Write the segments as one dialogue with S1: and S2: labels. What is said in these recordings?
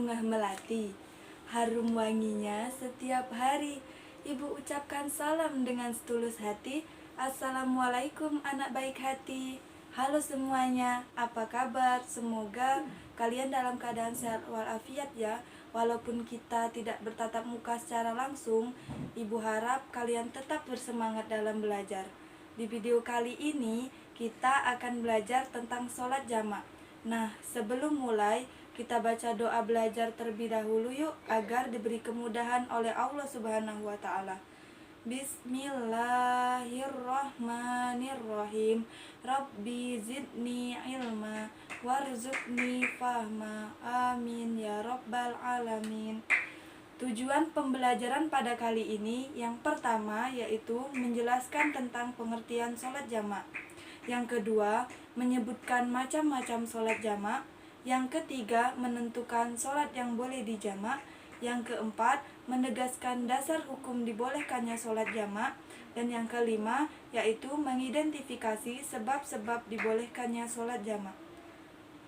S1: bunga melati, harum wanginya setiap hari. Ibu ucapkan salam dengan setulus hati. Assalamualaikum anak baik hati. Halo semuanya, apa kabar? Semoga kalian dalam keadaan sehat walafiat ya. Walaupun kita tidak bertatap muka secara langsung, Ibu harap kalian tetap bersemangat dalam belajar. Di video kali ini kita akan belajar tentang sholat jamak. Nah, sebelum mulai, kita baca doa belajar terlebih dahulu yuk, agar diberi kemudahan oleh Allah Subhanahu wa Ta'ala. Bismillahirrahmanirrahim. Rabbi zidni ilma warzuqni fahma. Amin ya rabbal alamin. Tujuan pembelajaran pada kali ini yang pertama yaitu menjelaskan tentang pengertian sholat jamak. Yang kedua, menyebutkan macam-macam sholat jamak. Yang ketiga, menentukan sholat yang boleh dijamak. Yang keempat, menegaskan dasar hukum dibolehkannya sholat jamak. Dan yang kelima, yaitu mengidentifikasi sebab-sebab dibolehkannya sholat jamak.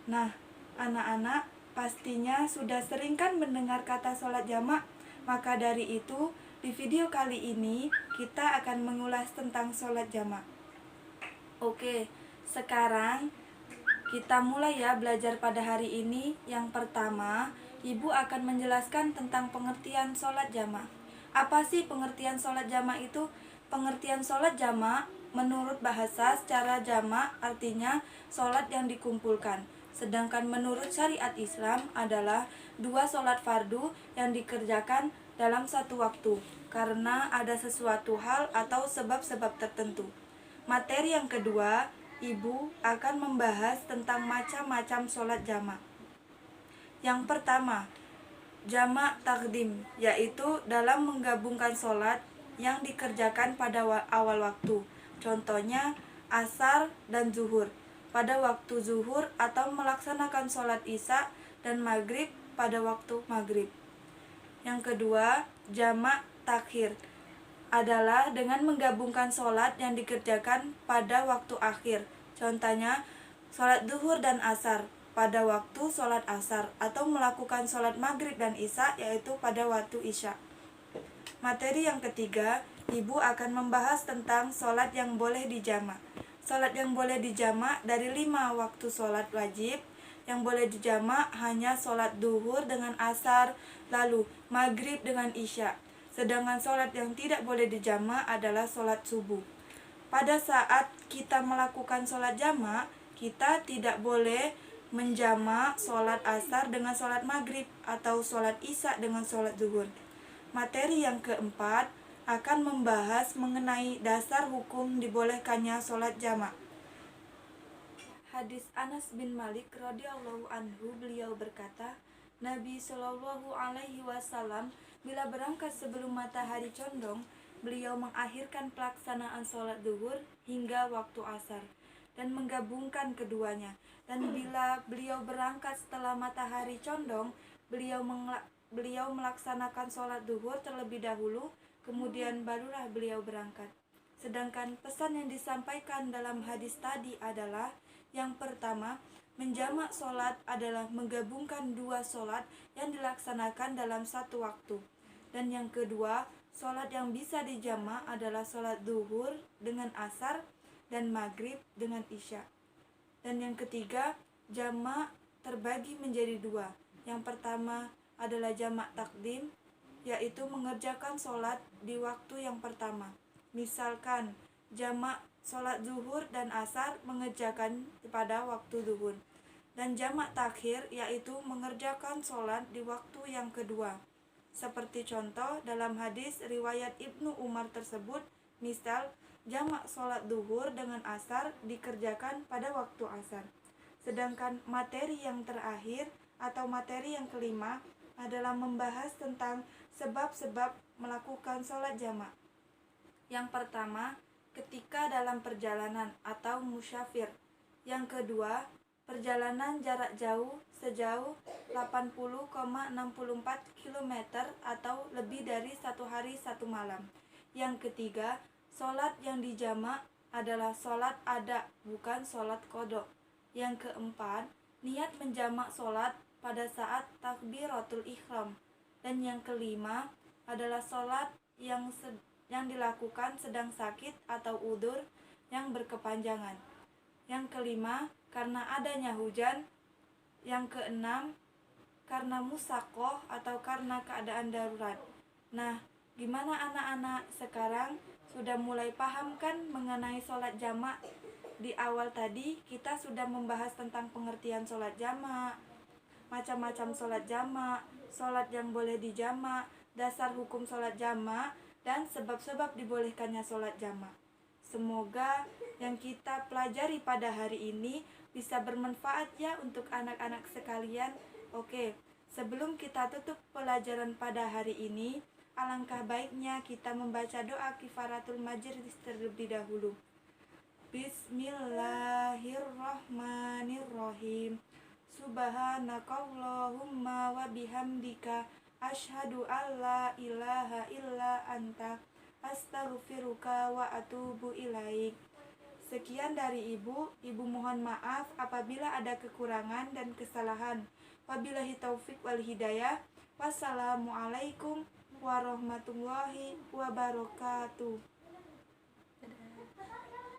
S1: Nah, anak-anak pastinya sudah sering kan mendengar kata sholat jamak. Maka dari itu, di video kali ini kita akan mengulas tentang sholat jamak. Oke, sekarang kita mulai ya belajar pada hari ini. Yang pertama, Ibu akan menjelaskan tentang pengertian sholat jamak. Apa sih pengertian sholat jamak itu? Pengertian sholat jamak menurut bahasa secara jamak artinya sholat yang dikumpulkan. Sedangkan menurut syariat Islam adalah dua sholat fardu yang dikerjakan dalam satu waktu karena ada sesuatu hal atau sebab-sebab tertentu. Materi yang kedua, Ibu akan membahas tentang macam-macam sholat jamak. Yang pertama, jamak takdim, yaitu dalam menggabungkan sholat yang dikerjakan pada awal waktu. Contohnya, asar dan zuhur pada waktu zuhur atau melaksanakan sholat isya dan maghrib pada waktu maghrib. Yang kedua, jamak takhir adalah dengan menggabungkan sholat yang dikerjakan pada waktu akhir. Contohnya, sholat zuhur dan asar pada waktu sholat asar atau melakukan sholat maghrib dan isya yaitu pada waktu isya. Materi yang ketiga, Ibu akan membahas tentang sholat yang boleh dijamak. Sholat yang boleh dijamak dari 5 waktu sholat wajib. Yang boleh dijamak hanya sholat zuhur dengan asar, lalu maghrib dengan isya. Sedangkan sholat yang tidak boleh dijamak adalah sholat subuh. Pada saat kita melakukan sholat jamak, kita tidak boleh menjamak sholat asar dengan sholat maghrib atau sholat isya dengan sholat zuhur. Materi yang keempat akan membahas mengenai dasar hukum dibolehkannya sholat jamak. Hadis Anas bin Malik radhiyallahu anhu, beliau berkata, Nabi Shallallahu alaihi wasallam bila berangkat sebelum matahari condong, beliau mengakhirkan pelaksanaan sholat zuhur hingga waktu asar dan menggabungkan keduanya. Dan bila beliau berangkat setelah matahari condong, beliau melaksanakan sholat zuhur terlebih dahulu, kemudian barulah beliau berangkat. Sedangkan pesan yang disampaikan dalam hadis tadi adalah, yang pertama, menjamak sholat adalah menggabungkan dua sholat yang dilaksanakan dalam satu waktu. Dan yang kedua, sholat yang bisa dijamak adalah sholat zuhur dengan asar dan maghrib dengan isya. Dan yang ketiga, jamak terbagi menjadi dua. Yang pertama adalah jamak takdim, yaitu mengerjakan sholat di waktu yang pertama. Misalkan jamak sholat zuhur dan asar mengerjakan pada waktu zuhur. Dan jamak takhir yaitu mengerjakan sholat di waktu yang kedua. Seperti contoh dalam hadis riwayat Ibnu Umar tersebut, misal jamak sholat zuhur dengan asar dikerjakan pada waktu asar. Sedangkan materi yang terakhir atau materi yang kelima adalah membahas tentang sebab-sebab melakukan sholat jamak. Yang pertama, ketika dalam perjalanan atau musyafir. Yang kedua, perjalanan jarak jauh sejauh 80,64 km atau lebih dari 1 hari 1 malam. Yang ketiga, sholat yang dijamak adalah sholat ada, bukan sholat qadha. Yang keempat, niat menjamak sholat pada saat takbiratul ihram. Dan yang kelima adalah sholat yang dilakukan sedang sakit atau udzur yang berkepanjangan. Yang kelima, karena adanya hujan. Yang keenam, karena musakoh atau karena keadaan darurat. Nah, gimana anak-anak sekarang? Sudah mulai paham kan mengenai sholat jamak? Di awal tadi kita sudah membahas tentang pengertian sholat jamak, macam-macam sholat yang boleh dijamak, dasar hukum sholat jamak, dan sebab-sebab dibolehkannya sholat jamak. Semoga yang kita pelajari pada hari ini bisa bermanfaat ya untuk anak-anak sekalian. Oke, sebelum kita tutup pelajaran pada hari ini, alangkah baiknya kita membaca doa kifaratul majlis terlebih dahulu. Bismillahirrahmanirrahim. Subhanakallahumma wa bihamdika asyhadu alla ilaha illa anta astaghfiruka wa atubu ilaik. Sekian dari Ibu mohon maaf apabila ada kekurangan dan kesalahan. Wabillahi taufik wal hidayah. Wassalamualaikum warahmatullahi wabarakatuh.